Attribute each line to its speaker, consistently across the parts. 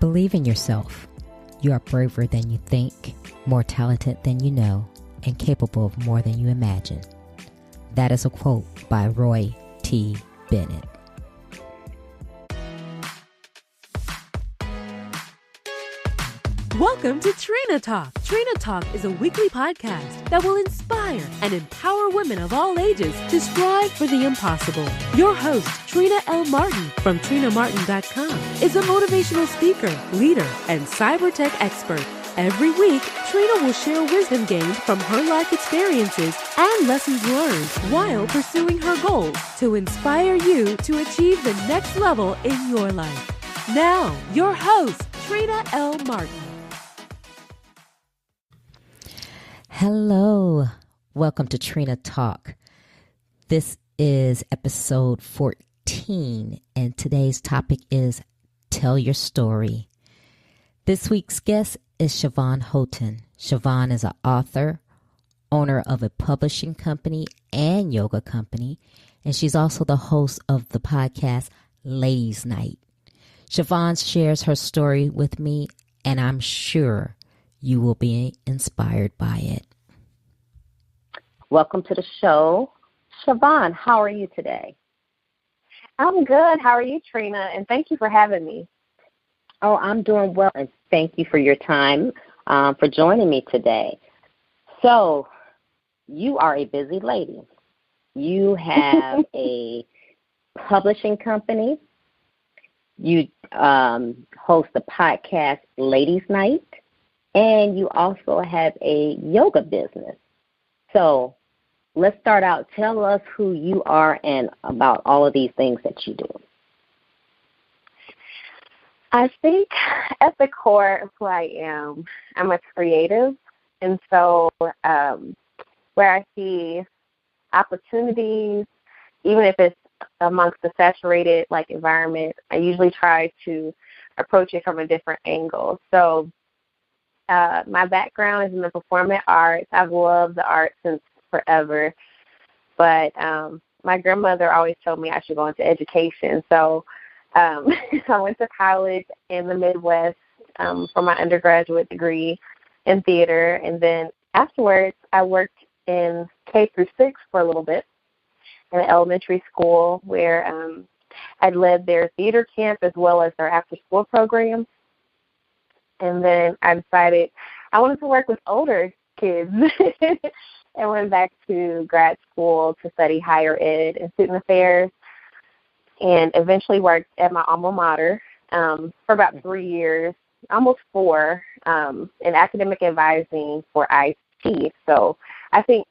Speaker 1: Believe in yourself. You are braver than you think, more talented than you know, and capable of more than you imagine. That is a quote by Roy T. Bennett.
Speaker 2: Welcome to Trina Talk. Trina Talk is a weekly podcast that will inspire and empower women of all ages to strive for the impossible. Your host, Trina L. Martin from TrinaMartin.com, is a motivational speaker, leader, and cyber tech expert. Every week, Trina will share wisdom gained from her life experiences and lessons learned while pursuing her goals to inspire you to achieve the next level in your life. Now, your host, Trina L. Martin.
Speaker 1: Hello, welcome to Trina Talk. This is episode 14, and today's topic is Tell Your Story. This week's guest is Shavonne Holton. Shavonne is an author, owner of a publishing company and yoga company, and she's also the host of the podcast Ladies Night. Shavonne shares her story with me, and I'm sure you will be inspired by it.
Speaker 3: Welcome to the show. Shavonne, how are you today?
Speaker 4: I'm good. How are you, Trina? And thank you for having me.
Speaker 3: Oh, I'm doing well, and thank you for your time for joining me today. So, you are a busy lady. You have a publishing company. You host the podcast Ladies Night, and you also have a yoga business. So let's start out. Tell us who you are and about all of these things that you do.
Speaker 4: I think at the core of who I am, I'm a creative. And so where I see opportunities, even if it's amongst the saturated environment, I usually try to approach it from a different angle. So my background is in the performing arts. I've loved the arts since forever. But my grandmother always told me I should go into education. So I went to college in the Midwest for my undergraduate degree in theater. And then afterwards, I worked in K through 6 for a little bit in an elementary school where I led their theater camp as well as their after-school program. And then I decided I wanted to work with older kids and went back to grad school to study higher ed and student affairs and eventually worked at my alma mater for about 3 years, almost 4, in academic advising for IT. So I think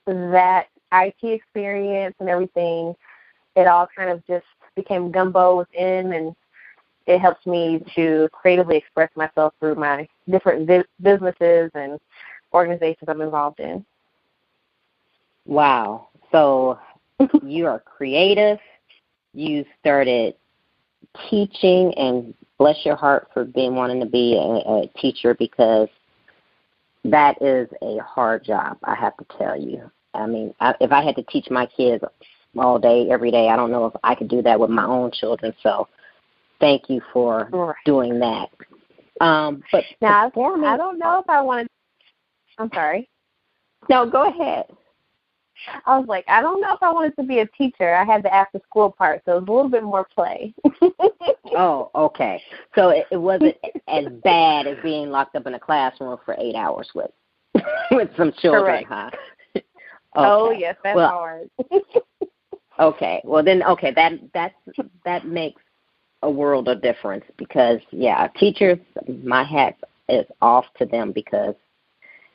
Speaker 4: that IT experience and everything, it all kind of just became gumbo within, and it helps me to creatively express myself through my different businesses and organizations I'm involved in.
Speaker 3: Wow. So you are creative. You started teaching, and bless your heart for wanting to be a teacher, because that is a hard job, I have to tell you. I mean, if I had to teach my kids all day, every day, I don't know if I could do that with my own children. So thank you for doing that. But
Speaker 4: now, I don't know if I wanted. I'm sorry.
Speaker 3: No, go ahead.
Speaker 4: I was like, I don't know if I wanted to be a teacher. I had the after-school part, so it was a little bit more play.
Speaker 3: Oh, okay. So it wasn't as bad as being locked up in a classroom for 8 hours with some children,
Speaker 4: Correct.
Speaker 3: huh?
Speaker 4: Okay. Oh, yes, that's hard.
Speaker 3: Okay. Well, then, that makes a world of difference, because, teachers, my hat is off to them, because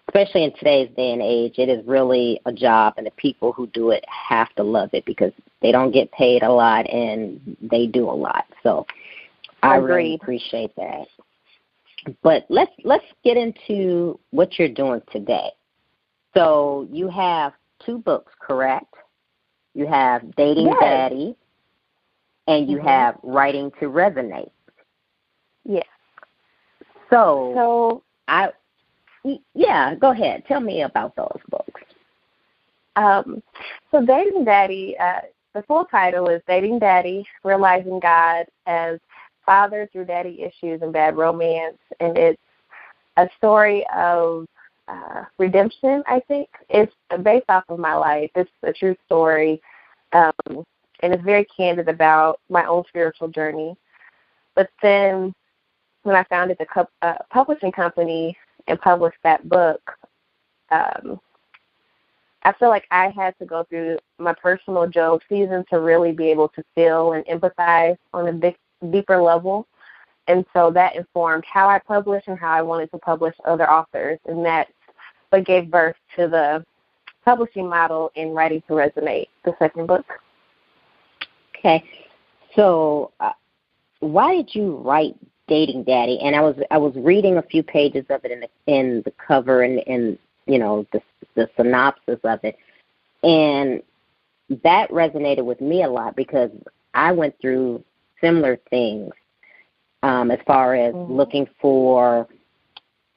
Speaker 3: especially in today's day and age, it is really a job, and the people who do it have to love it, because they don't get paid a lot and they do a lot. So I really appreciate that. But let's get into what you're doing today. So you have 2 books, correct? You have Dating Daddy, and you have Writing to Resonate.
Speaker 4: Yes.
Speaker 3: So go ahead. Tell me about those books.
Speaker 4: So Dating Daddy, the full title is Dating Daddy, Realizing God as father through daddy issues and bad romance, and it's a story of redemption, I think. It's based off of my life. It's a true story, and it's very candid about my own spiritual journey. But then when I founded the publishing company and published that book, I feel like I had to go through my personal Job season to really be able to feel and empathize on a deeper level. And so that informed how I published and how I wanted to publish other authors. And that's what gave birth to the publishing model in Writing to Resonate, the second book.
Speaker 3: Okay. So why did you write Dating Daddy? And I was reading a few pages of it in the cover and you know, the synopsis of it. And that resonated with me a lot because I went through similar things as far as looking for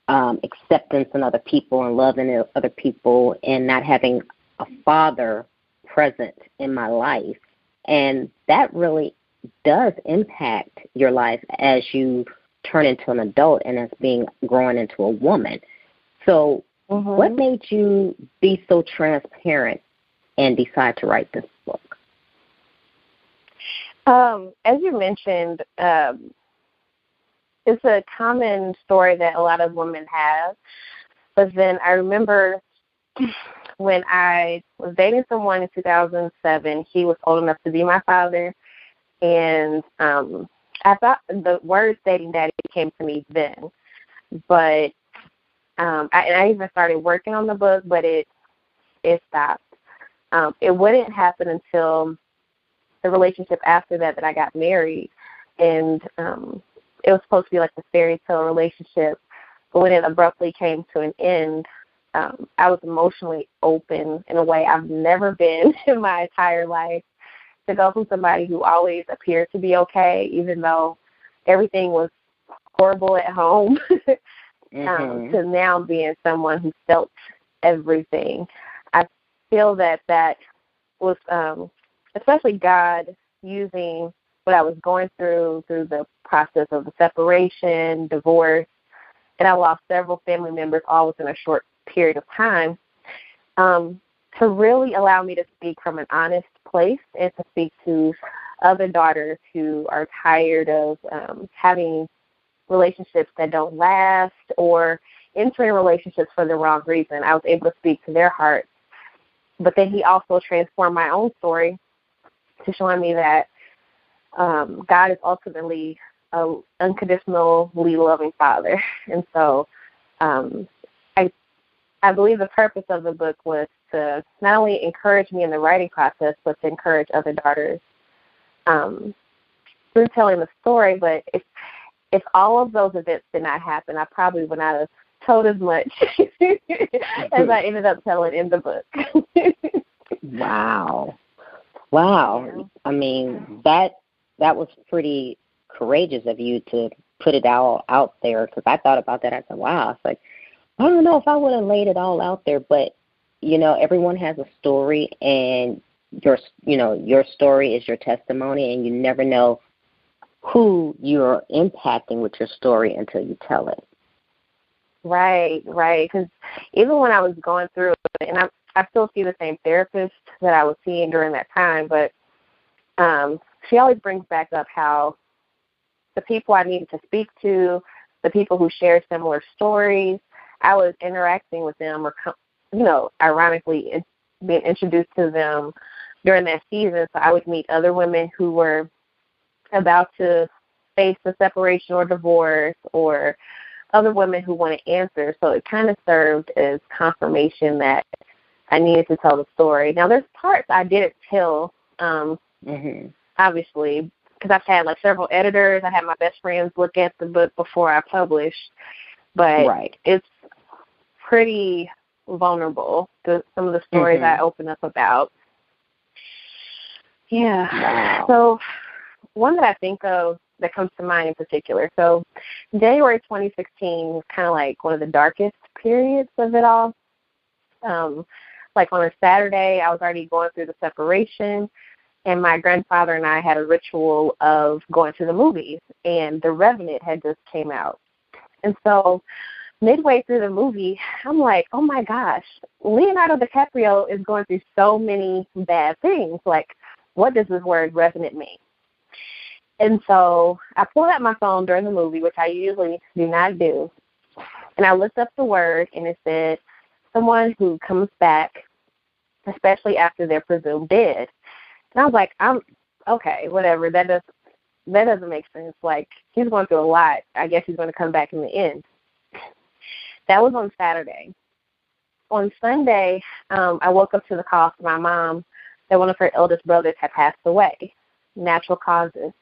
Speaker 3: acceptance in other people and loving other people and not having a father present in my life. And that really does impact your life as you turn into an adult and as growing into a woman. So what made you be so transparent and decide to write this book?
Speaker 4: As you mentioned, it's a common story that a lot of women have. But then I remember when I was dating someone in 2007, he was old enough to be my father. And I thought the word dating daddy came to me then. But I even started working on the book, but it stopped. It wouldn't happen until the relationship after that I got married. And it was supposed to be like a fairy tale relationship. But when it abruptly came to an end, I was emotionally open in a way I've never been in my entire life. To go from somebody who always appeared to be okay, even though everything was horrible at home, to now being someone who felt everything. I feel that was especially God using what I was going through the process of the separation, divorce, and I lost several family members all within a short period of time, to really allow me to speak from an honest place and to speak to other daughters who are tired of having relationships that don't last or entering relationships for the wrong reason. I was able to speak to their hearts. But then he also transformed my own story to showing me that God is ultimately an unconditionally loving Father. And so I believe the purpose of the book was to not only encourage me in the writing process, but to encourage other daughters through telling the story. But if all of those events did not happen, I probably would not have told as much as I ended up telling in the book.
Speaker 3: Wow. Yeah. I mean, that was pretty courageous of you to put it all out there, because I thought about that. I said, wow. It's like, I don't know if I would have laid it all out there, but, you know, everyone has a story, and your story is your testimony, and you never know who you're impacting with your story until you tell it.
Speaker 4: Right. Because even when I was going through it, and I still see the same therapist that I was seeing during that time, but she always brings back up how the people I needed to speak to, the people who share similar stories, I was interacting with them or, ironically being introduced to them during that season. So I would meet other women who were about to face a separation or divorce, or other women who wanted answers. So it kind of served as confirmation that I needed to tell the story. Now, there's parts I didn't tell, obviously, because I've had several editors. I had my best friends look at the book before I published, but it's pretty vulnerable, some of the stories I open up about. Yeah.
Speaker 3: Wow.
Speaker 4: So one that I think of that comes to mind in particular. So January 2016 was kind of like one of the darkest periods of it all. On a Saturday, I was already going through the separation, And my grandfather and I had a ritual of going to the movies, and The Revenant had just came out. And so midway through the movie, I'm like, oh, my gosh, Leonardo DiCaprio is going through so many bad things. Like, what does this word revenant mean? And so I pulled out my phone during the movie, which I usually do not do, and I looked up the word, and it said someone who comes back, especially after they're presumed dead. And I was like, okay, whatever. That doesn't make sense. Like, he's going through a lot. I guess he's going to come back in the end. That was on Saturday. On Sunday, I woke up to the call from my mom that one of her eldest brothers had passed away, natural causes.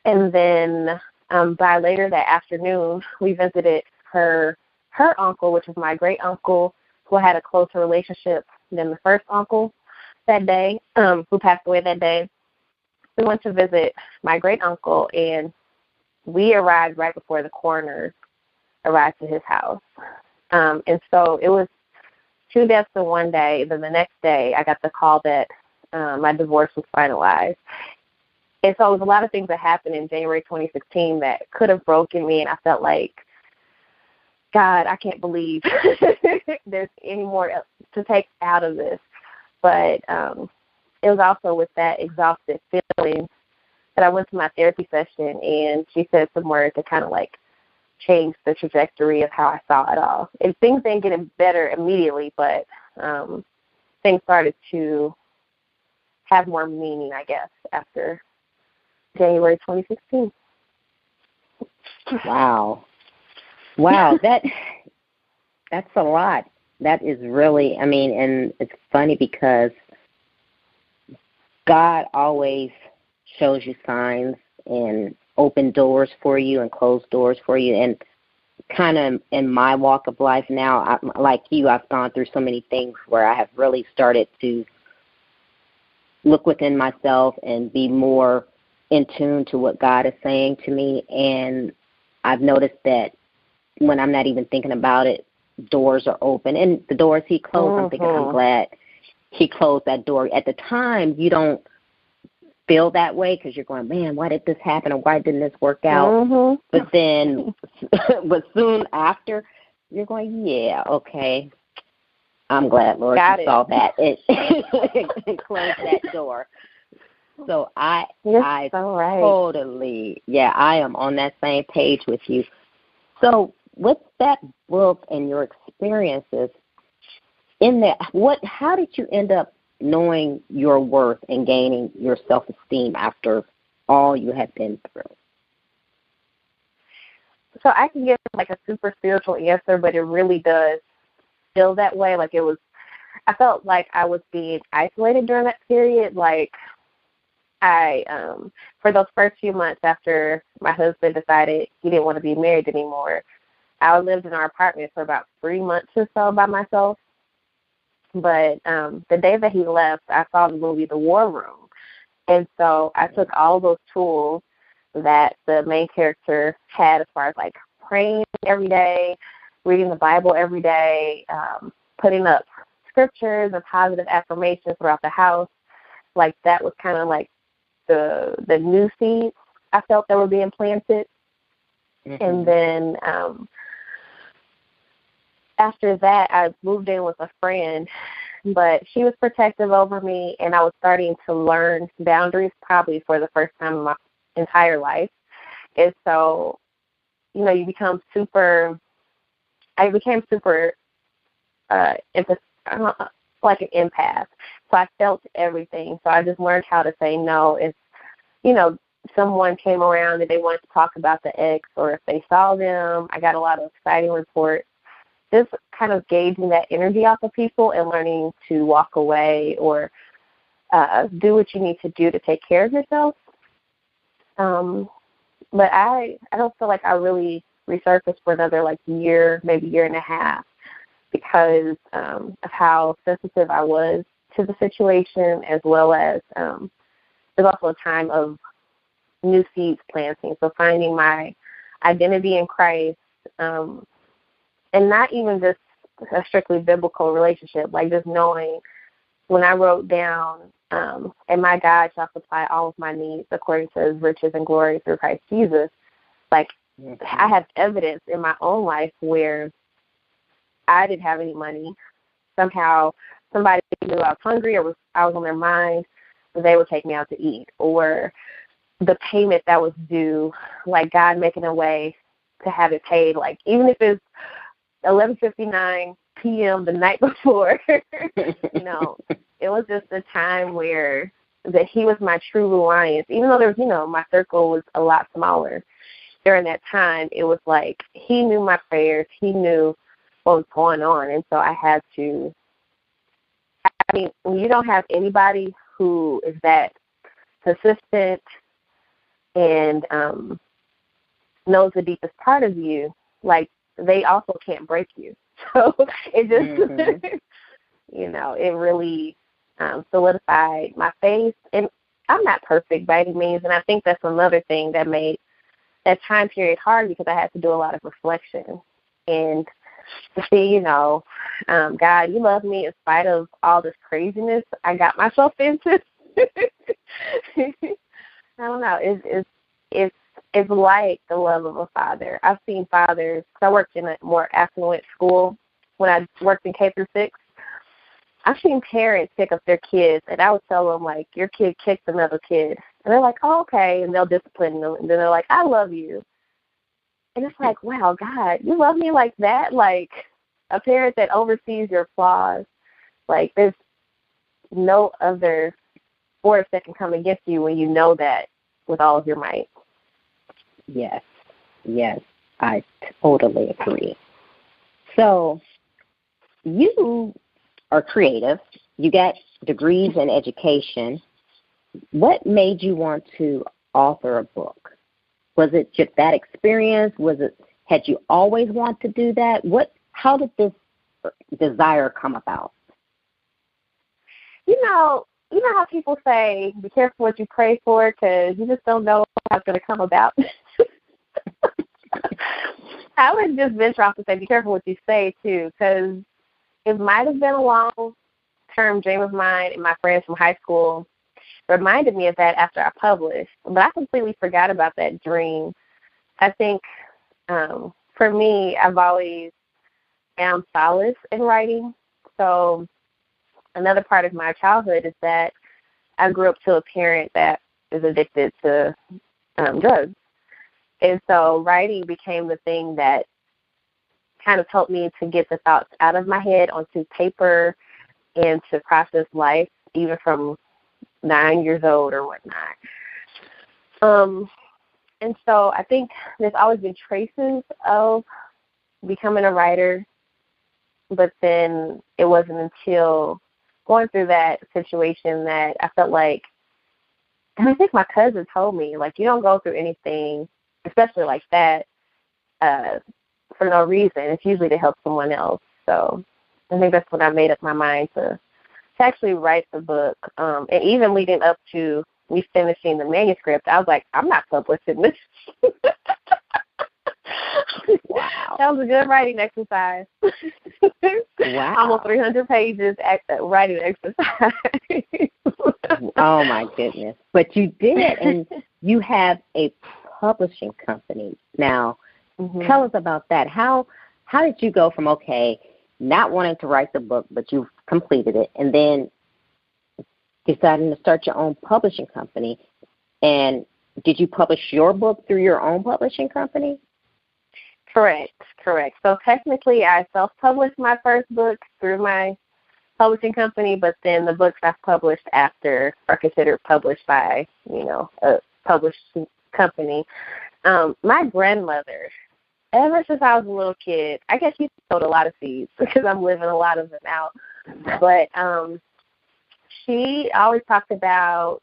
Speaker 4: And then by later that afternoon, we visited her uncle, which was my great uncle, who had a closer relationship than the first uncle that day, who passed away that day. We went to visit my great uncle, and we arrived right before the coroner arrived to his house. And so it was 2 deaths in one day. Then the next day, I got the call that my divorce was finalized. And so it was a lot of things that happened in January 2016 that could have broken me, and I felt like, God, I can't believe there's any more to take out of this. But it was also with that exhausted feeling that I went to my therapy session, and she said some words that kind of like changed the trajectory of how I saw it all. And things didn't get better immediately, but things started to have more meaning, I guess, after January 2016.
Speaker 3: Wow, that's a lot. That is really, I mean, and it's funny because God always shows you signs and open doors for you and close doors for you. And kind of in my walk of life now, like you, I've gone through so many things where I have really started to look within myself and be more in tune to what God is saying to me. And I've noticed that when I'm not even thinking about it, doors are open. And the doors he closed, I'm thinking, I'm glad he closed that door. At the time, you don't feel that way because you're going, man, why did this happen, or why didn't this work out? But then, but soon after, you're going, yeah, okay, I'm glad, Lord, you saw that. It closed that door. So I totally, I am on that same page with you. So with that book and your experiences in that, how did you end up knowing your worth and gaining your self-esteem after all you had been through?
Speaker 4: So I can give like a super spiritual answer, but it really does feel that way. Like I felt like I was being isolated during that period. Like for those first few months after my husband decided he didn't want to be married anymore, I lived in our apartment for about 3 months or so by myself. But the day that he left, I saw the movie The War Room. And so I took all those tools that the main character had as far as like praying every day, reading the Bible every day, putting up scriptures and positive affirmations throughout the house. Like that was kind of like the new seeds I felt that were being planted. And then after that, I moved in with a friend, but she was protective over me, and I was starting to learn boundaries probably for the first time in my entire life. And so, I became super like an empath. So I felt everything. So I just learned how to say no. If, someone came around and they wanted to talk about the ex, or if they saw them, I got a lot of exciting reports. Just kind of gauging that energy off of people and learning to walk away or do what you need to do to take care of yourself. But I don't feel like I really resurfaced for another year, maybe year and a half, because of how sensitive I was to the situation, as well as there's also a time of new seeds planting. So finding my identity in Christ, and not even just a strictly biblical relationship, like just knowing when I wrote down and my God shall supply all of my needs according to his riches and glory through Christ Jesus. Like, I have evidence in my own life where I didn't have any money. Somehow somebody knew I was hungry or I was on their mind, they would take me out to eat. Or the payment that was due, like God making a way to have it paid. Like, even if it's 11:59 p.m. the night before, you know, it was just a time where that he was my true reliance. Even though there was, you know, my circle was a lot smaller during that time, it was like he knew my prayers. He knew what was going on. And so I had to, I mean, when you don't have anybody who is that consistent and knows the deepest part of you, like, they also can't break you. So it just, you know, it really solidified my faith. And I'm not perfect by any means, and I think that's another thing that made that time period hard, because I had to do a lot of reflection and to see, you know, God, you love me in spite of all this craziness I got myself into. I don't know. It's like the love of a father. I've seen fathers, because I worked in a more affluent school when I worked in K through 6. I've seen parents pick up their kids, and I would tell them, like, your kid kicked another kid. And they're like, oh, okay, and they'll discipline them. And then they're like, I love you. And it's like, wow, God, you love me like that? Like, a parent that oversees your flaws. Like, there's no other force that can come against you when you know that with all of your might.
Speaker 3: Yes, I totally agree. So you are creative. You got degrees in education. What made you want to author a book? Was it just that experience? Had you always wanted to do that? How did this desire come about?
Speaker 4: You know how people say, be careful what you pray for, because you just don't know how it's going to come about. I would just venture off to say, be careful what you say, too, because it might have been a long-term dream of mine, and my friends from high school reminded me of that after I published. But I completely forgot about that dream. I think for me, I've always found solace in writing. So another part of my childhood is that I grew up to a parent that is addicted to drugs. And so writing became the thing that kind of helped me to get the thoughts out of my head onto paper and to process life, even from 9 years old or whatnot. And so I think there's always been traces of becoming a writer, but then it wasn't until going through that situation that I felt like, and I think my cousin told me, like, you don't go through anything, especially like that, for no reason. It's usually to help someone else. So I think that's when I made up my mind to actually write the book. And even leading up to me finishing the manuscript, I was like, I'm not publishing this. Wow. That was a good writing exercise.
Speaker 3: Wow.
Speaker 4: Almost 300 pages writing exercise.
Speaker 3: Oh, my goodness. But you did, and you have a publishing company. Now, tell us about that. How did you go from, okay, not wanting to write the book, but you've completed it, and then deciding to start your own publishing company? And did you publish your book through your own publishing company?
Speaker 4: Correct. So technically I self-published my first book through my publishing company, but then the books I've published after are considered published by, a publishing company. My grandmother, ever since I was a little kid, I guess she sowed a lot of seeds because I'm living a lot of them out. But she always talked about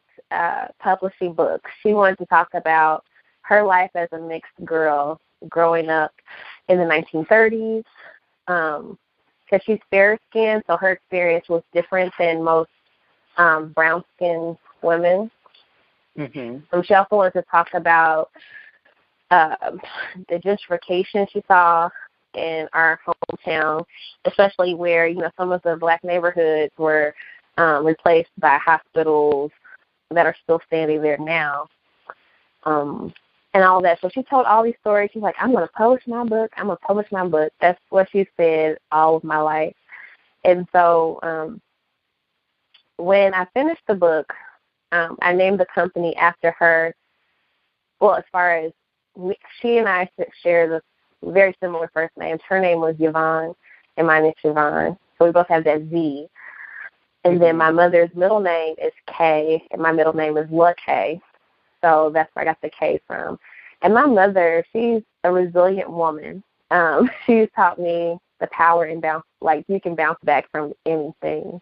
Speaker 4: publishing books. She wanted to talk about her life as a mixed girl growing up in the 1930s, because she's fair-skinned, so her experience was different than most brown-skinned women. Mm-hmm. She also wanted to talk about the gentrification she saw in our hometown, especially where, some of the black neighborhoods were replaced by hospitals that are still standing there now, and all that. So she told all these stories. She's like, I'm going to publish my book. I'm going to publish my book. That's what she said all of my life. And so when I finished the book, I named the company after her. Well, as far as she and I share the very similar first names. Her name was Yvonne, and mine is Shavonne. So we both have that Z. And then my mother's middle name is K, and my middle name is La K. So that's where I got the K from. And my mother, she's a resilient woman. She's taught me the power in bounce, like you can bounce back from anything.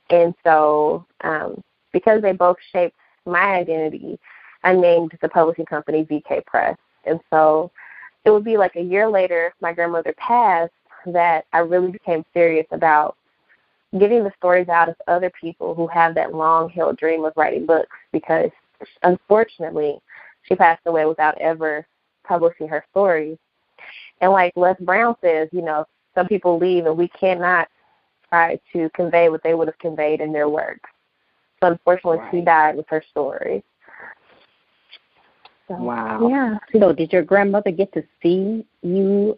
Speaker 4: And so because they both shaped my identity, I named the publishing company VK Press. And so it would be like a year later, my grandmother passed, that I really became serious about getting the stories out of other people who have that long-held dream of writing books, because unfortunately she passed away without ever publishing her stories. And like Les Brown says, you know, some people leave and we cannot try to convey what they would have conveyed in their work. So unfortunately, she died with her story. So,
Speaker 3: wow.
Speaker 4: Yeah.
Speaker 3: So did your grandmother get to see you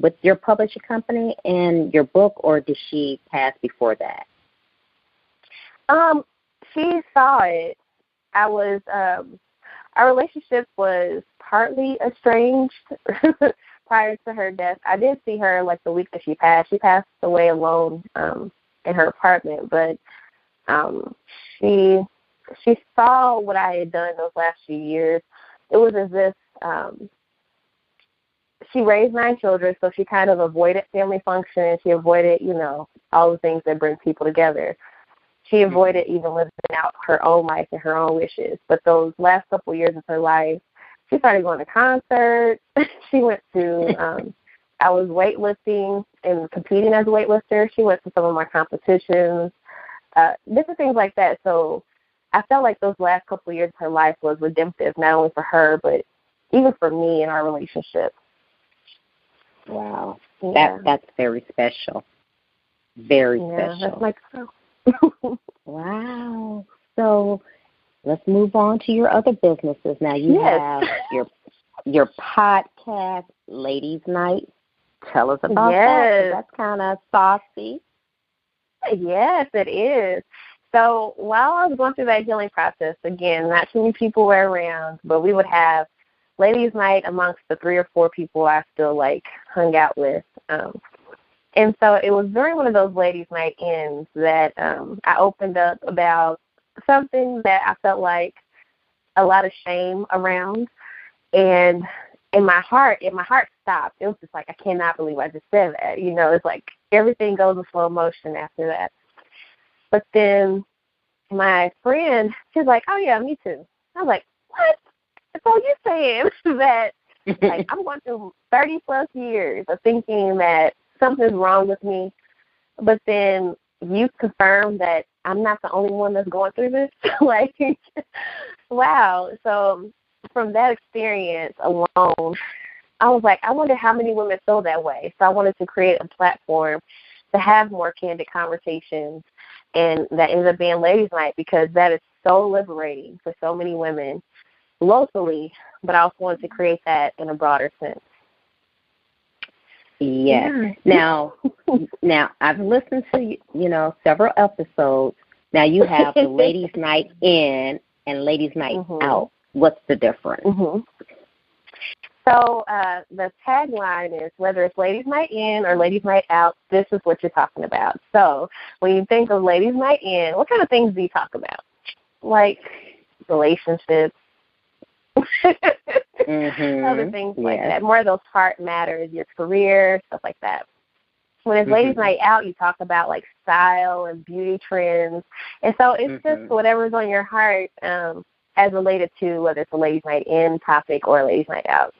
Speaker 3: with your publishing company and your book, or did she pass before that?
Speaker 4: She saw it. I was our relationship was partly estranged prior to her death. I did see her like the week that she passed. She passed away alone in her apartment, but she saw what I had done those last few years. It was as if she raised 9 children, so she kind of avoided family functions. She avoided, you know, all the things that bring people together. She avoided even living out her own life and her own wishes. But those last couple of years of her life, she started going to concerts. She went to, I was weightlifting and competing as a weightlifter. She went to some of my competitions, different things like that. So I felt like those last couple of years of her life was redemptive, not only for her, but even for me in our relationship.
Speaker 3: Wow.
Speaker 4: Yeah.
Speaker 3: That's very special. Very special.
Speaker 4: That's like
Speaker 3: Wow. So let's move on to your other businesses. Now you have your podcast, Ladies Night. Tell us about that. That's kind of saucy.
Speaker 4: Yes, it is. So while I was going through that healing process, again, not too many people were around, but we would have Ladies Night amongst the 3 or 4 people I still like hung out with. And so it was during one of those Ladies Night ends that I opened up about something that I felt like a lot of shame around. And my heart stopped. It was just like, I cannot believe I just said that. You know, it's like everything goes in slow motion after that. But then my friend, she's like, oh, yeah, me too. I was like, what? So you're saying that, like, I'm going through 30-plus years of thinking that something's wrong with me, but then you confirm that I'm not the only one that's going through this? Like, wow. So from that experience alone, I was like, I wonder how many women feel that way. So I wanted to create a platform to have more candid conversations, and that ended up being Ladies Night, because that is so liberating for so many women locally, but I also wanted to create that in a broader sense.
Speaker 3: Yes. Yeah. Now I've listened to, several episodes. Now you have the Ladies Night In and Ladies Night Out. What's the difference?
Speaker 4: So the tagline is, whether it's Ladies Night In or Ladies Night Out, this is what you're talking about. So when you think of Ladies Night In, what kind of things do you talk about? Like relationships, other things like that. More of those heart matters, your career, stuff like that. When it's Ladies Night Out, you talk about like style and beauty trends. And so it's just whatever's on your heart, as related to whether it's a Ladies Night In topic or a Ladies Night Out.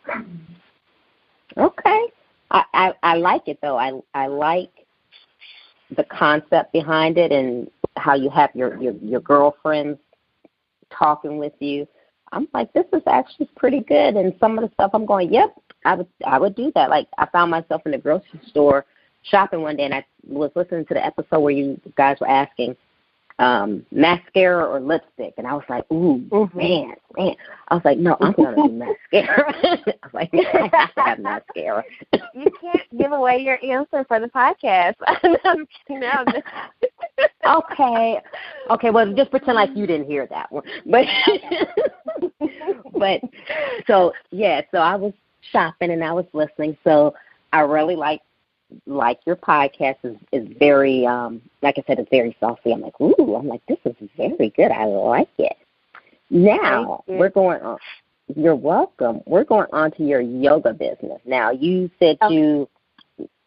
Speaker 3: Okay. I like it, though. I like the concept behind it and how you have your girlfriends talking with you. I'm like, this is actually pretty good. And some of the stuff I'm going, yep, I would do that. Like, I found myself in the grocery store shopping one day, and I was listening to the episode where you guys were asking mascara or lipstick, and I was like, ooh, man. I was like, no, I'm going to do mascara. I was like, I have to have mascara.
Speaker 4: You can't give away your answer for the podcast. No.
Speaker 3: Okay, well, just pretend like you didn't hear that one. But, so I was shopping and I was listening, so I really like your podcast is very, like I said, it's very saucy. I'm like, ooh, this is very good. I like it. Now, we're going on. You're welcome. We're going on to your yoga business. Now, you said you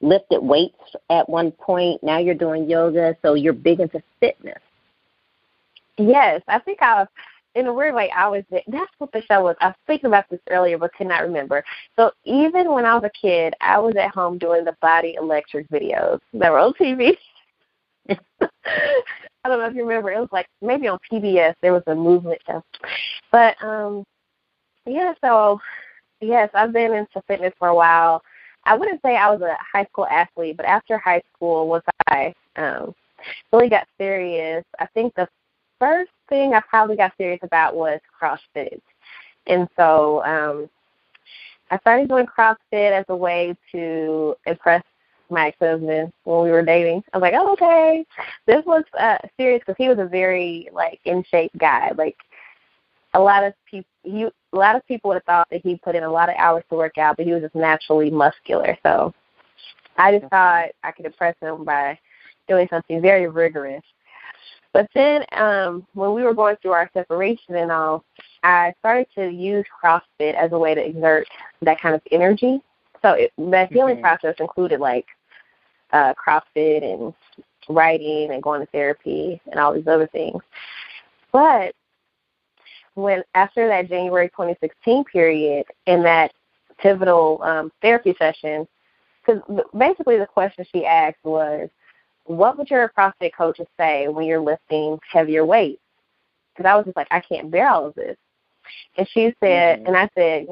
Speaker 3: lifted weights at one point. Now you're doing yoga, so you're big into fitness.
Speaker 4: Yes, I think in a weird way, that's what the show was. I was thinking about this earlier, but could not remember. So even when I was a kid, I was at home doing the body electric videos that were on TV. I don't know if you remember. It was like maybe on PBS. There was a movement show. But, so, yes, I've been into fitness for a while. I wouldn't say I was a high school athlete, but after high school, once I really got serious, I think the first thing I probably got serious about was CrossFit. And so I started doing CrossFit as a way to impress my ex-husband when we were dating. I was like, oh, okay. This was serious because he was a very, in shape guy. A lot of people would have thought that he put in a lot of hours to work out, but he was just naturally muscular. So I just thought I could impress him by doing something very rigorous. But then when we were going through our separation and all, I started to use CrossFit as a way to exert that kind of energy. So that healing process included CrossFit and writing and going to therapy and all these other things. But after that January 2016 period in that pivotal therapy session, because basically the question she asked was, what would your CrossFit coaches say when you're lifting heavier weights? Because I was just like, I can't bear all of this. And she said, and I said,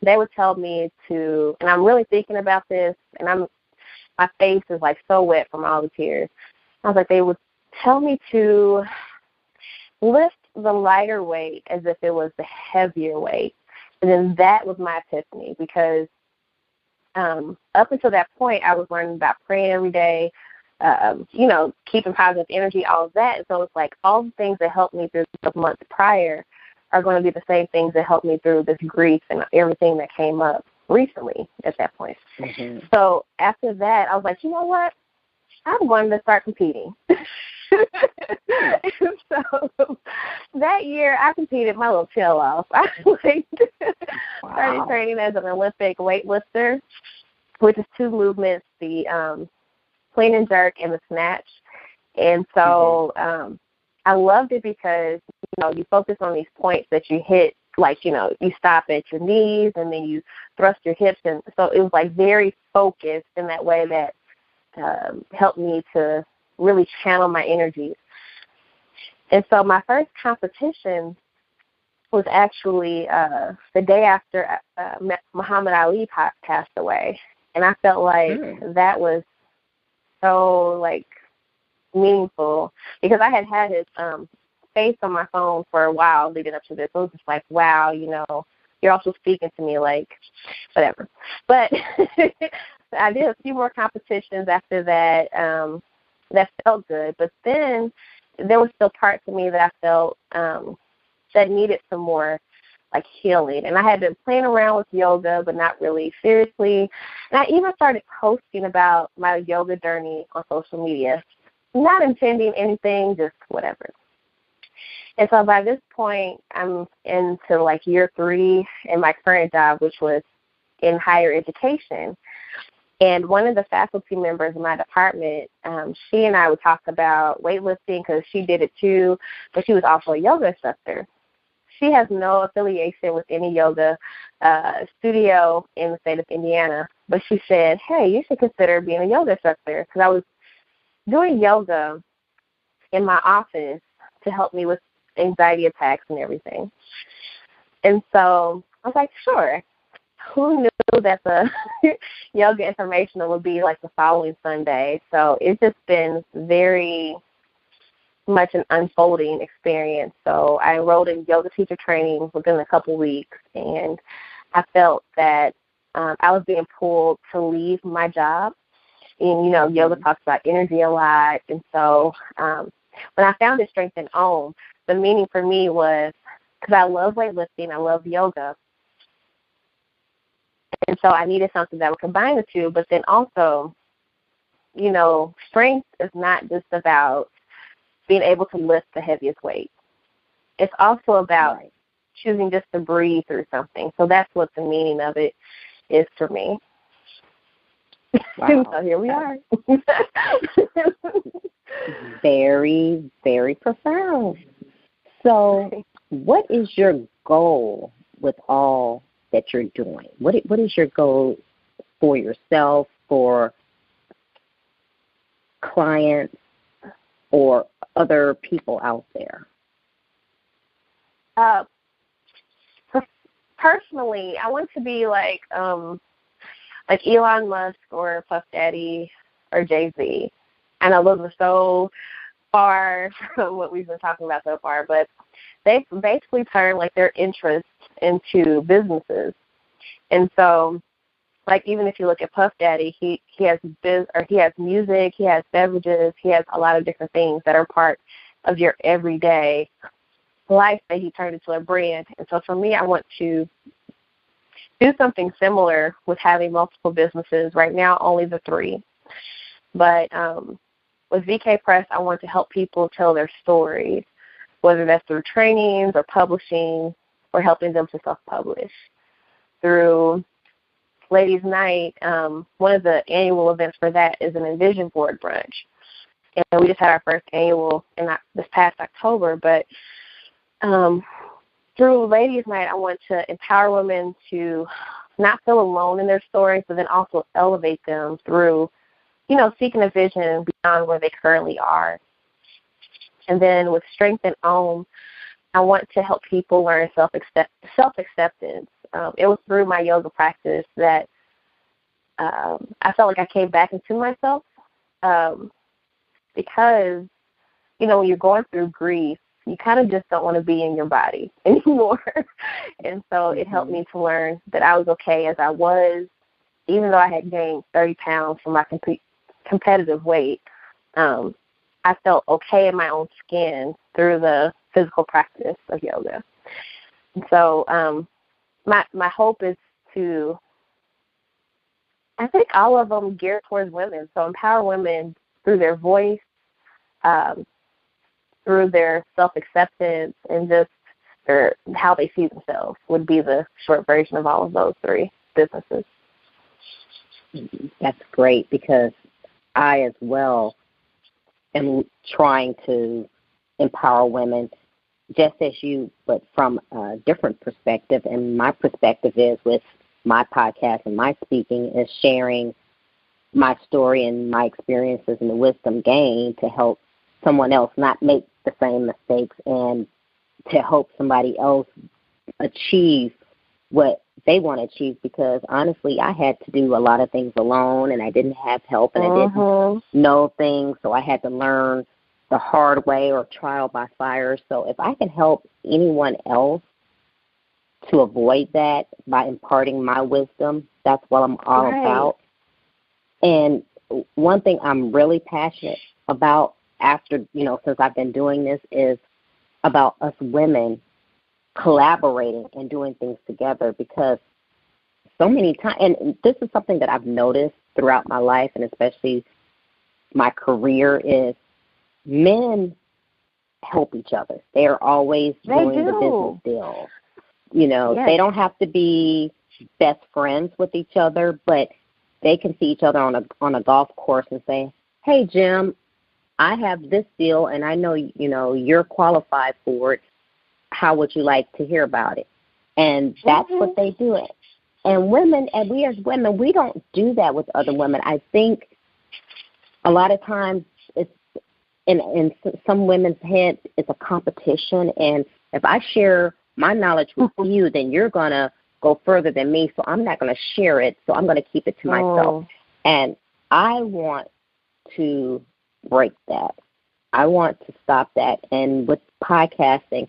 Speaker 4: they would tell me to, and I'm really thinking about this, and my face is so wet from all the tears. I was like, they would tell me to lift the lighter weight as if it was the heavier weight. And then that was my epiphany, because up until that point, I was learning about praying every day, keeping positive energy, all of that. And so it's like all the things that helped me through the months prior are going to be the same things that helped me through this grief and everything that came up recently at that point. So after that, I was like, you know what? I'm going to start competing. So that year, I competed my little tail off. I started training as an Olympic weightlifter, which is two movements, the clean and jerk and the snatch. And so I loved it because, you focus on these points that you hit, you stop at your knees and then you thrust your hips. And so it was very focused in that way that helped me to really channel my energies. And so my first competition was actually the day after Muhammad Ali passed away. And I felt like that was so, meaningful, because I had his face on my phone for a while leading up to this. So it was just like, wow, you're also speaking to me, whatever. But I did a few more competitions after that. That felt good. But then there was still parts of me that I felt that needed some more healing. And I had been playing around with yoga, but not really seriously. And I even started posting about my yoga journey on social media, not intending anything, just whatever. And so by this point, I'm into year 3 in my current job, which was in higher education. And one of the faculty members in my department, she and I would talk about weightlifting because she did it too, but she was also a yoga instructor. She has no affiliation with any yoga studio in the state of Indiana, but she said, hey, you should consider being a yoga instructor, because I was doing yoga in my office to help me with anxiety attacks and everything. And so I was like, sure. Who knew that the yoga informational would be the following Sunday? So it's just been very much an unfolding experience. So I enrolled in yoga teacher training within a couple weeks, and I felt that I was being pulled to leave my job. And, you know, yoga talks about energy a lot. And so when I founded Strength and Own, the meaning for me was, because I love weightlifting, I love yoga. And so I needed something that would combine the two. But then also, you know, strength is not just about being able to lift the heaviest weight. It's also about choosing just to breathe through something. So that's what the meaning of it is for me. Wow. So here we are.
Speaker 3: Very, very profound. So what is your goal with all that you're doing? What is your goal for yourself, for clients, or other people out there?
Speaker 4: Personally, I want to be like Elon Musk or Puff Daddy or Jay-Z. I know those are so far from what we've been talking about so far, but they've basically turned like their interests into businesses. And so, like, even if you look at Puff Daddy, he has music, he has beverages, he has a lot of different things that are part of your everyday life that he turned into a brand. And so for me, I want to do something similar with having multiple businesses. Right now, only the 3. But with VK Press, I want to help people tell their stories, whether that's through trainings or publishing or helping them to self-publish. Through Ladies Night, one of the annual events for that is an Envision Board brunch. And we just had our first annual in this past October. But through Ladies Night, I want to empower women to not feel alone in their stories, but then also elevate them through, you know, seeking a vision beyond where they currently are. And then with Strength and Own, I want to help people learn self-acceptance. It was through my yoga practice that I felt like I came back into myself because, you know, when you're going through grief, you kind of just don't want to be in your body anymore. And so it helped me to learn that I was okay as I was, even though I had gained 30 pounds from my competitive weight. I felt okay in my own skin through the physical practice of yoga. And so my hope is to, I think all of them geared towards women. So empower women through their voice, through their self-acceptance, and just how they see themselves would be the short version of all of those 3 businesses.
Speaker 3: That's great, because I as well am trying to empower women just as you, but from a different perspective. And my perspective is with my podcast and my speaking is sharing my story and my experiences and the wisdom gained to help someone else not make the same mistakes and to help somebody else achieve what they want to achieve. Because honestly, I had to do a lot of things alone, and I didn't have help, and I didn't know things, so I had to learn the hard way or trial by fire. So if I can help anyone else to avoid that by imparting my wisdom, that's what I'm all about. And one thing I'm really passionate about after, you know, since I've been doing this is about us women collaborating and doing things together, because so many times, and this is something that I've noticed throughout my life and especially my career, is men help each other. They are always doing the business deal. You know, they don't have to be best friends with each other, but they can see each other on a golf course and say, hey, Jim, I have this deal, and I know, you know, you're qualified for it. How would you like to hear about it? And that's what they do. And women, and we as women, we don't do that with other women. I think a lot of times it's in some women's head, it's a competition. And if I share my knowledge with you, then you're going to go further than me, so I'm not going to share it, so I'm going to keep it to myself. And I want to break that. I want to stop that. And with podcasting,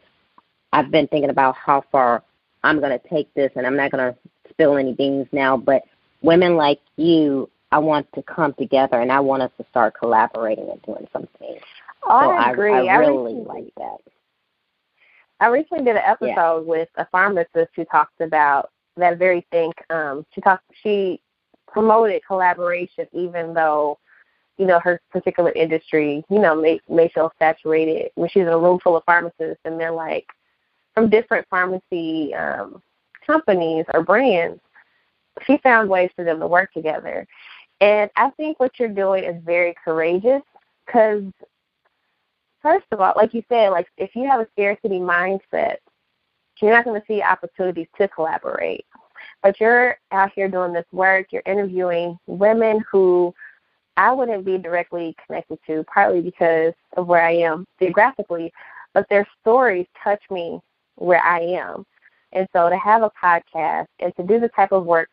Speaker 3: I've been thinking about how far I'm going to take this, and I'm not going to spill any beans now, but women like you, I want to come together, and I want us to start collaborating and doing something.
Speaker 4: Oh, I agree.
Speaker 3: I really like that.
Speaker 4: I recently did an episode with a pharmacist who talked about that very thing. She promoted collaboration, even though, you know, her particular industry, you know, may feel saturated when she's in a room full of pharmacists and they're like from different pharmacy companies or brands. She found ways for them to work together. And I think what you're doing is very courageous because, first of all, like you said, like if you have a scarcity mindset, you're not going to see opportunities to collaborate. But you're out here doing this work. You're interviewing women who I wouldn't be directly connected to, partly because of where I am geographically, but their stories touch me where I am. And so to have a podcast and to do the type of work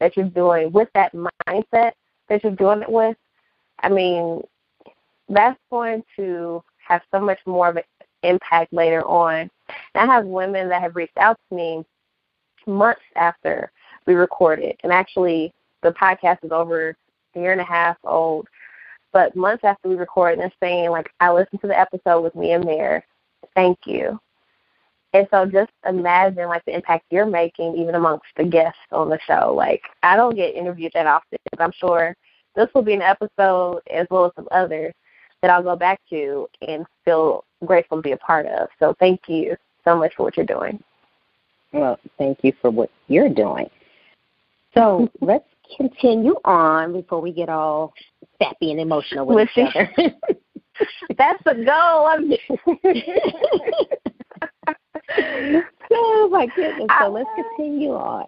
Speaker 4: that you're doing with that mindset that you're doing it with, I mean, that's going to have so much more of an impact later on. And I have women that have reached out to me months after we recorded. And actually, the podcast is over a year and a half old. But months after we recorded, they're saying, like, I listened to the episode with me in there. Thank you. And so just imagine, like, the impact you're making even amongst the guests on the show. Like, I don't get interviewed that often, but I'm sure this will be an episode as well as some others that I'll go back to and feel grateful to be a part of. So thank you so much for what you're doing.
Speaker 3: Well, thank you for what you're doing. So let's continue on before we get all sappy and emotional with each other.
Speaker 4: That's the goal.
Speaker 3: Oh, my goodness. So let's continue on.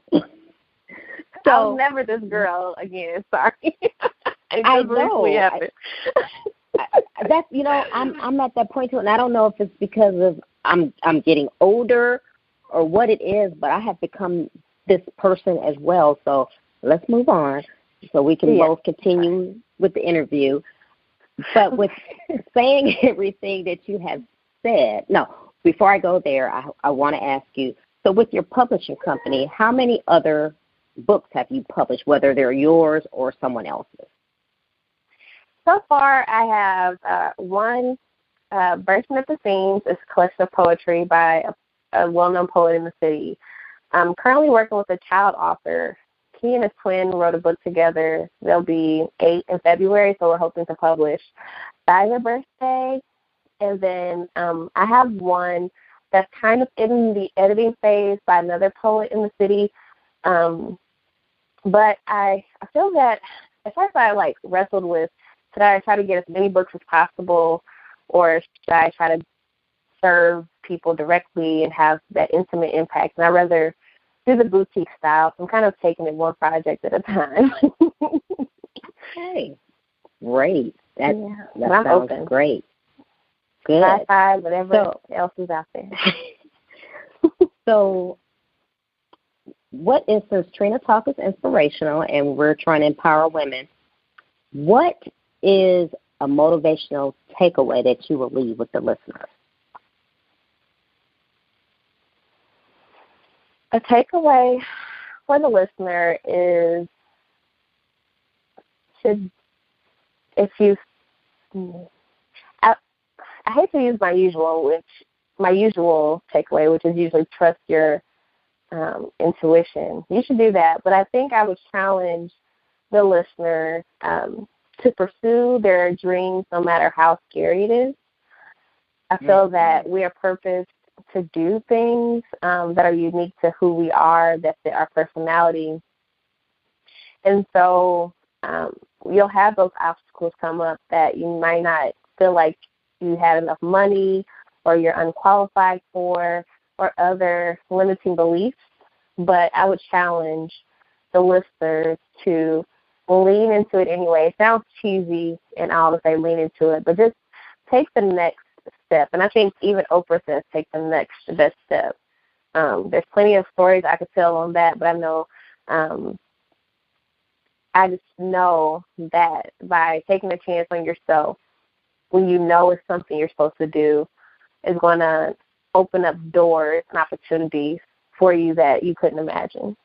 Speaker 3: So,
Speaker 4: I'll never this girl again. Sorry.
Speaker 3: I know. That's, you know, I'm at that point too, and I don't know if it's because of I'm getting older or what it is, but I have become this person as well. So let's move on so we can both continue with the interview. But with saying everything that you have said, before I go there, I want to ask you, so with your publishing company, how many other books have you published, whether they're yours or someone else's?
Speaker 4: So far, I have one Bursting at the Seams. It's a collection of poetry by a well-known poet in the city. I'm currently working with a child author. He and his twin wrote a book together. They'll be 8 in February, so we're hoping to publish by their birthday. And then I have one that's kind of in the editing phase by another poet in the city. But I feel that at first I wrestled with, should I try to get as many books as possible, or should I try to serve people directly and have that intimate impact? And I'd rather do the boutique style. So I'm kind of taking it one project at a time.
Speaker 3: Okay. Great. That
Speaker 4: sounds
Speaker 3: open. Great. Good.
Speaker 4: High-five, whatever else is out there.
Speaker 3: So since Trina Talk is inspirational and we're trying to empower women, what is a motivational takeaway that you will leave with the listeners?
Speaker 4: A takeaway for the listener is I hate to use my usual takeaway, which is usually trust your intuition. You should do that, but I think I would challenge the listener to pursue their dreams no matter how scary it is. I feel that we are purposed to do things that are unique to who we are, that fit our personality. And so you'll have those obstacles come up that you might not feel like you had enough money or you're unqualified for or other limiting beliefs. But I would challenge the listeners to lean into it anyway. It sounds cheesy and all to say lean into it, but just take the next step. And I think even Oprah says take the next best step. There's plenty of stories I could tell on that, but I just know that by taking a chance on yourself, when you know it's something you're supposed to do, is going to open up doors and opportunities for you that you couldn't imagine.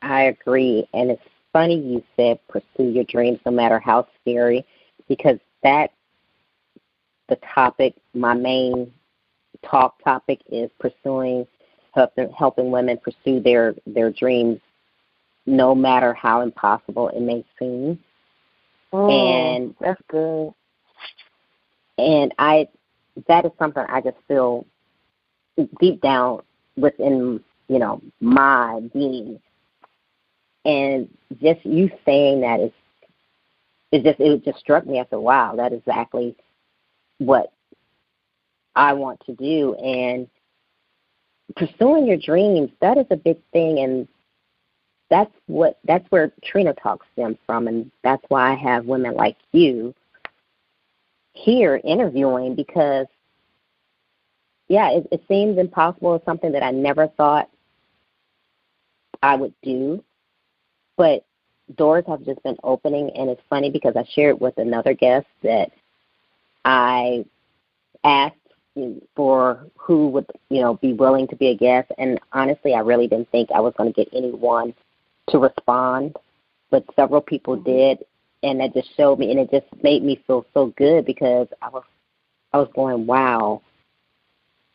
Speaker 3: I agree. And it's funny you said pursue your dreams no matter how scary, because that's the topic, my main talk topic is helping women pursue their dreams no matter how impossible it may seem. And
Speaker 4: that's good.
Speaker 3: And that is something I just feel deep down within, my being. And just you saying that it just struck me after a while. That is exactly what I want to do. And pursuing your dreams, that is a big thing, and that's where Trina Talk stems from, and that's why I have women like you here interviewing, because it seems impossible. It's something that I never thought I would do, but doors have just been opening. And it's funny because I shared with another guest that I asked for who would be willing to be a guest, and honestly I really didn't think I was going to get anyone to respond, but several people did, and that just showed me, and it just made me feel so good, because I was going, wow,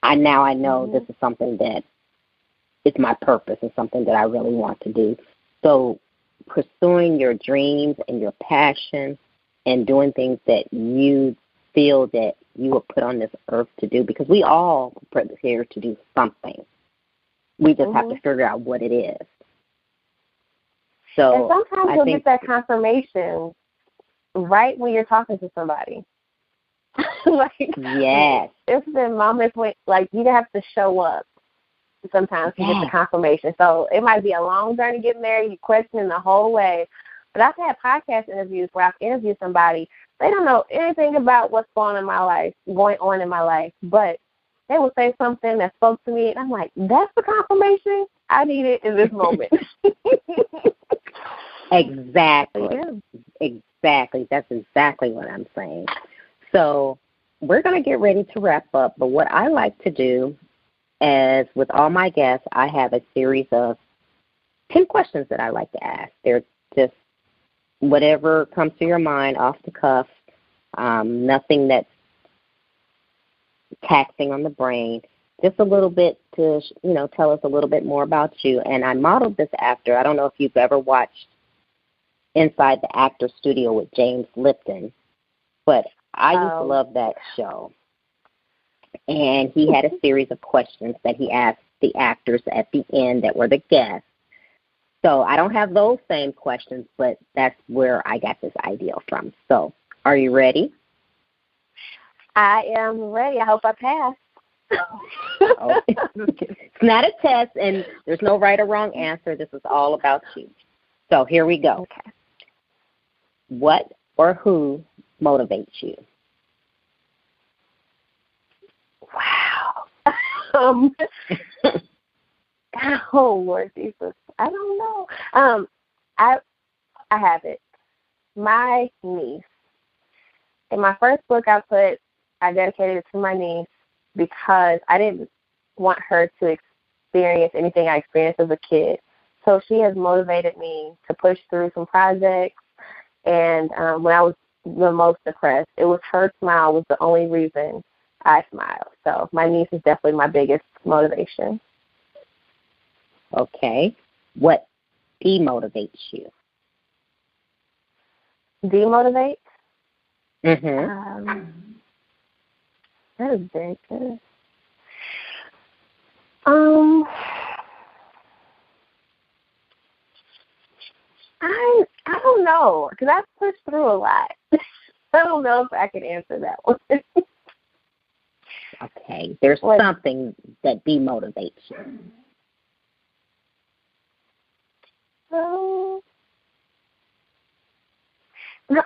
Speaker 3: I know this is something that is my purpose and something that I really want to do. So pursuing your dreams and your passion and doing things that you feel that you were put on this earth to do, because we all are here to do something. We just have to figure out what it is. So
Speaker 4: and sometimes you'll get that confirmation right when you're talking to somebody.
Speaker 3: Yes.
Speaker 4: There's been moments when, you have to show up sometimes to get the confirmation. So it might be a long journey getting there. You questioning the whole way. But I've had podcast interviews where I've interviewed somebody. They don't know anything about what's going on in my life, but they will say something that spoke to me, and I'm like, that's the confirmation I needed in this moment.
Speaker 3: Exactly. Exactly. That's exactly what I'm saying. So we're going to get ready to wrap up, but what I like to do, as with all my guests, I have a series of 10 questions that I like to ask. They're just whatever comes to your mind off the cuff, nothing that's taxing on the brain, just a little bit to, tell us a little bit more about you. And I modeled this after, I don't know if you've ever watched Inside the Actor Studio with James Lipton, but I used to love that show. And he had a series of questions that he asked the actors at the end that were the guests. So I don't have those same questions, but that's where I got this idea from. So are you ready?
Speaker 4: I am ready. I hope I pass.
Speaker 3: It's not a test, and there's no right or wrong answer. This is all about you. So here we go.
Speaker 4: Okay.
Speaker 3: What or who motivates you?
Speaker 4: Wow. Oh, Lord Jesus. I don't know. I have it. My niece. In my first book I dedicated it to my niece because I didn't want her to experience anything I experienced as a kid. So she has motivated me to push through some projects. And when I was the most depressed, it was her smile was the only reason I smiled. So my niece is definitely my biggest motivation.
Speaker 3: Okay. What demotivates you?
Speaker 4: Demotivate?
Speaker 3: Mm-hmm.
Speaker 4: That is very good. I don't know, because I've pushed through a lot. I don't know if I can answer that one.
Speaker 3: Okay. There's something that demotivates you.
Speaker 4: No,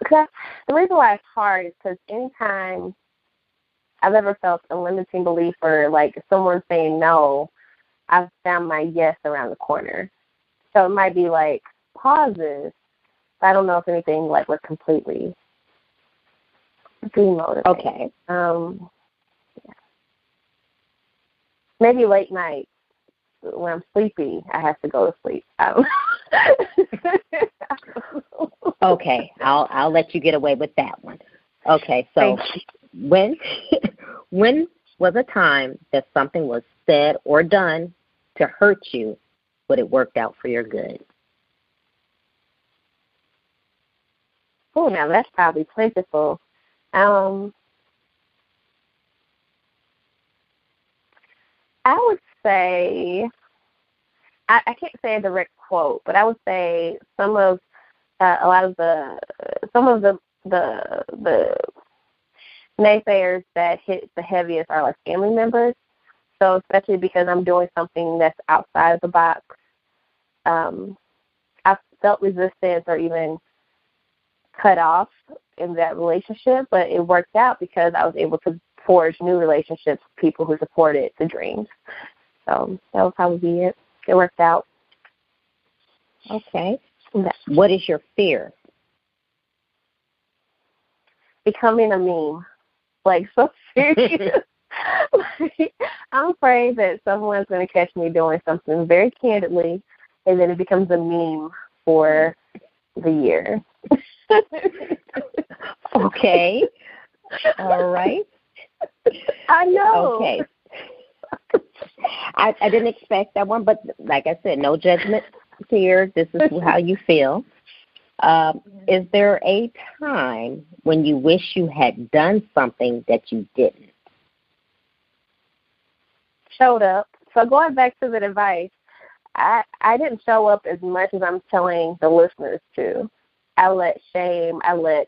Speaker 4: cause the reason why it's hard is because anytime I've ever felt a limiting belief or someone saying no, I've found my yes around the corner. So it might be pauses, but I don't know if anything was completely Demotivate.
Speaker 3: Okay.
Speaker 4: Maybe late night when I'm sleepy, I have to go to sleep.
Speaker 3: Okay, I'll let you get away with that one. Okay, so when was a time that something was said or done to hurt you, but it worked out for your good?
Speaker 4: Oh, now that's probably plentiful. I would say, I can't say a direct quote, but I would say some of the naysayers that hit the heaviest are like family members. So especially because I'm doing something that's outside of the box, I felt resistance or even cut off in that relationship, but it worked out because I was able to forge new relationships with people who supported the dreams. So that would probably be it. It worked out.
Speaker 3: Okay. What is your fear?
Speaker 4: Becoming a meme. Like, so serious. Like, I'm afraid that someone's going to catch me doing something very candidly, and then it becomes a meme for the year.
Speaker 3: Okay. All right.
Speaker 4: I know.
Speaker 3: Okay. I didn't expect that one, but like I said, no judgment here. This is how you feel. Is there a time when you wish you had done something that you didn't?
Speaker 4: Showed up. So going back to the advice, I didn't show up as much as I'm telling the listeners to. I let shame, I let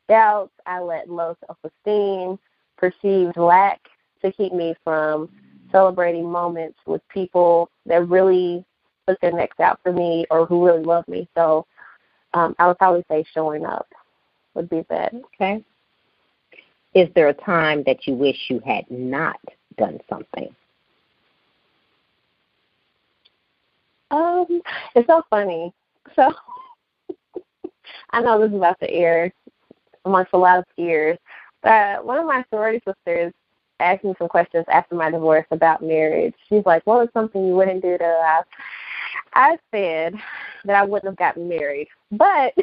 Speaker 4: doubts, I let low self-esteem, perceived lack to keep me from celebrating moments with people that really put their necks out for me or who really love me. So I would probably say showing up would be that.
Speaker 3: Okay. Is there a time that you wish you had not done something?
Speaker 4: It's so funny. So I know this is about to air amongst a lot of ears, but one of my sorority sisters asked me some questions after my divorce about marriage. She's like, what was something you wouldn't do to us? I said that I wouldn't have gotten married, but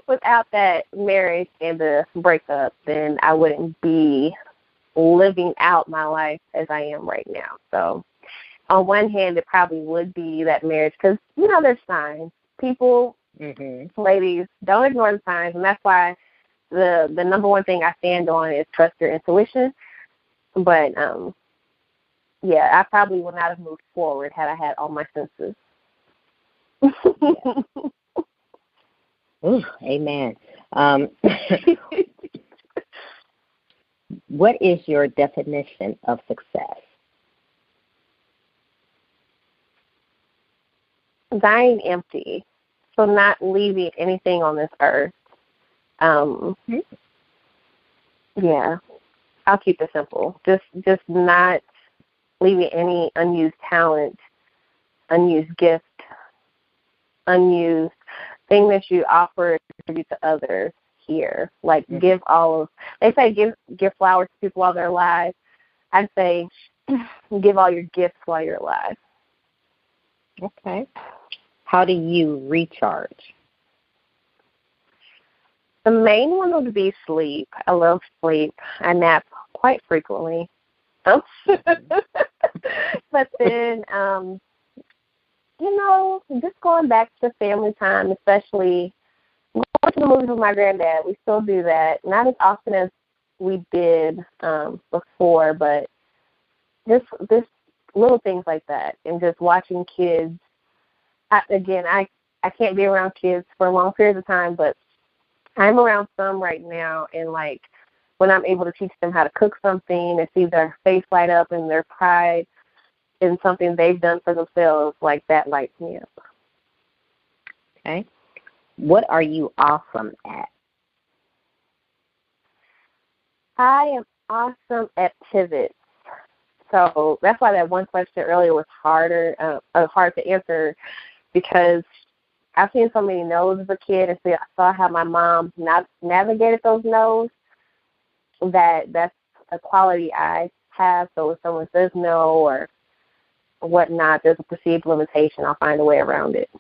Speaker 4: without that marriage and the breakup, then I wouldn't be living out my life as I am right now. So on one hand, it probably would be that marriage because, you know, there's signs. People, ladies, don't ignore the signs, and that's why the number one thing I stand on is trust your intuition. But, yeah, I probably would not have moved forward had I had all my senses.
Speaker 3: Ooh, amen. What is your definition of success?
Speaker 4: Dying empty, so not leaving anything on this earth. Yeah, I'll keep it simple. Just not leaving any unused talent, unused gift, unused thing that you offer to others here. Like give all of, they say give flowers to people while they're alive. I'd say give all your gifts while you're alive.
Speaker 3: Okay. How do you recharge?
Speaker 4: The main one would be sleep. I love sleep. I nap quite frequently. But then, you know, just going back to family time, especially going to the movies with my granddad. We still do that. Not as often as we did before, but just little things like that. And just watching kids. I can't be around kids for a long period of time, but I'm around some right now, and like when I'm able to teach them how to cook something and see their face light up and their pride in something they've done for themselves, like that lights me up.
Speaker 3: Okay. What are you awesome at?
Speaker 4: I am awesome at pivots. So that's why that one question earlier was hard to answer, because I've seen so many no's as a kid, and so I saw how my mom navigated those no's. That's a quality I have. So if someone says no or whatnot, there's a perceived limitation. I'll find a way around it.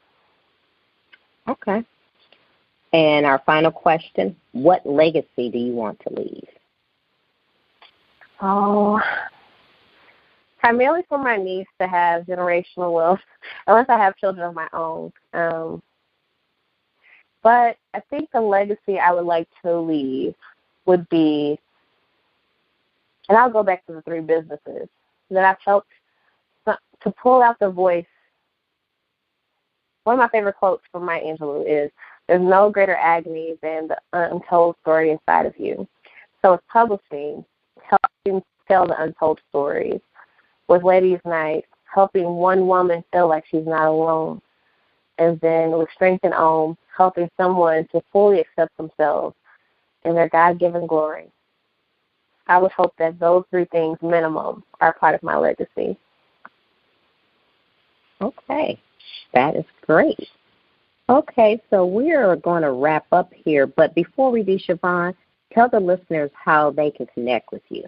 Speaker 3: Okay. And our final question, what legacy do you want to leave?
Speaker 4: Oh, primarily for my niece to have generational wealth, unless I have children of my own. But I think the legacy I would like to leave would be, and I'll go back to the 3 businesses, that I've helped to pull out the voice. One of my favorite quotes from Maya Angelou is, "There's no greater agony than the untold story inside of you." So with publishing, helping tell the untold stories. With Ladies' Night, helping one woman feel like she's not alone. And then with Strength and Ohm, helping someone to fully accept themselves in their God-given glory. I would hope that those 3 things minimum are part of my legacy.
Speaker 3: Okay, that is great. Okay, so we're going to wrap up here, but before we do, Shavonne, tell the listeners how they can connect with you.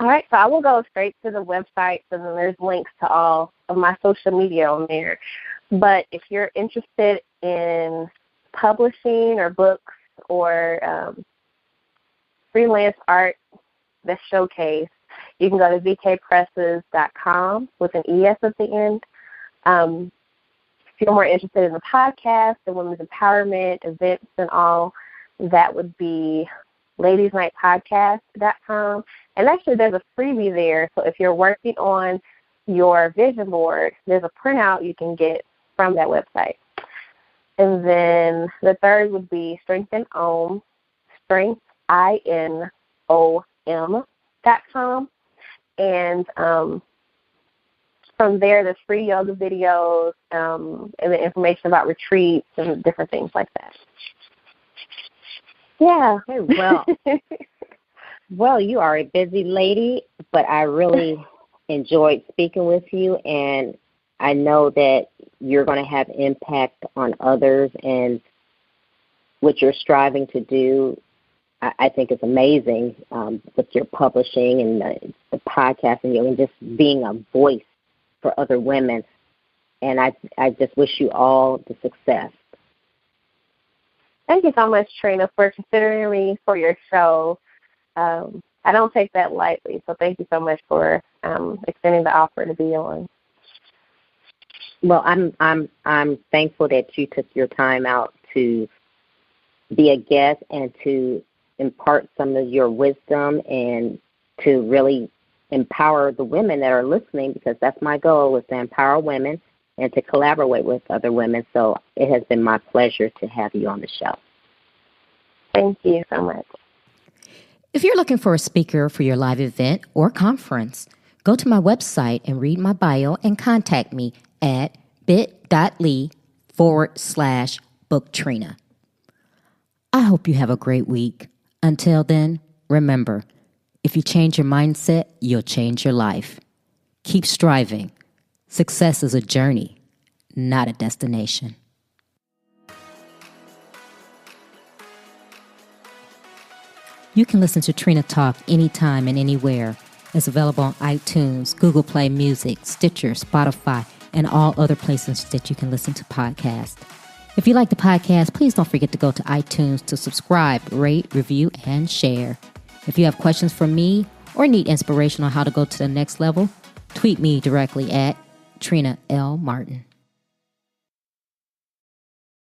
Speaker 4: All right, so I will go straight to the website, and then there's links to all of my social media on there. But if you're interested in publishing or books or freelance art that's showcased, you can go to vkpresses.com with an ES at the end. If you're more interested in the podcast, the women's empowerment, events and all, that would be ladiesnightpodcast.com. And actually there's a freebie there, so if you're working on your vision board, there's a printout you can get from that website. And then the third would be Strength and Ohm, strengthinom.com. And from there, there's free yoga videos and the information about retreats and different things like that. Yeah.
Speaker 3: Hey, well, you are a busy lady, but I really enjoyed speaking with you, and I know that you're going to have impact on others, and what you're striving to do, I think is amazing with your publishing and the podcast and just being a voice for other women. And I just wish you all the success.
Speaker 4: Thank you so much, Trina, for considering me for your show. I don't take that lightly, so thank you so much for extending the offer to be on.
Speaker 3: Well, I'm thankful that you took your time out to be a guest and to impart some of your wisdom and to really empower the women that are listening, because that's my goal, is to empower women and to collaborate with other women. So it has been my pleasure to have you on the show.
Speaker 4: Thank you so much.
Speaker 1: If you're looking for a speaker for your live event or conference, go to my website and read my bio and contact me at bit.ly/booktrina. I hope you have a great week. Until then, remember, if you change your mindset, you'll change your life. Keep striving. Success is a journey, not a destination. You can listen to Trina Talk anytime and anywhere. It's available on iTunes, Google Play Music, Stitcher, Spotify, and all other places that you can listen to podcasts. If you like the podcast, please don't forget to go to iTunes to subscribe, rate, review, and share. If you have questions for me or need inspiration on how to go to the next level, tweet me directly at Trina L. Martin.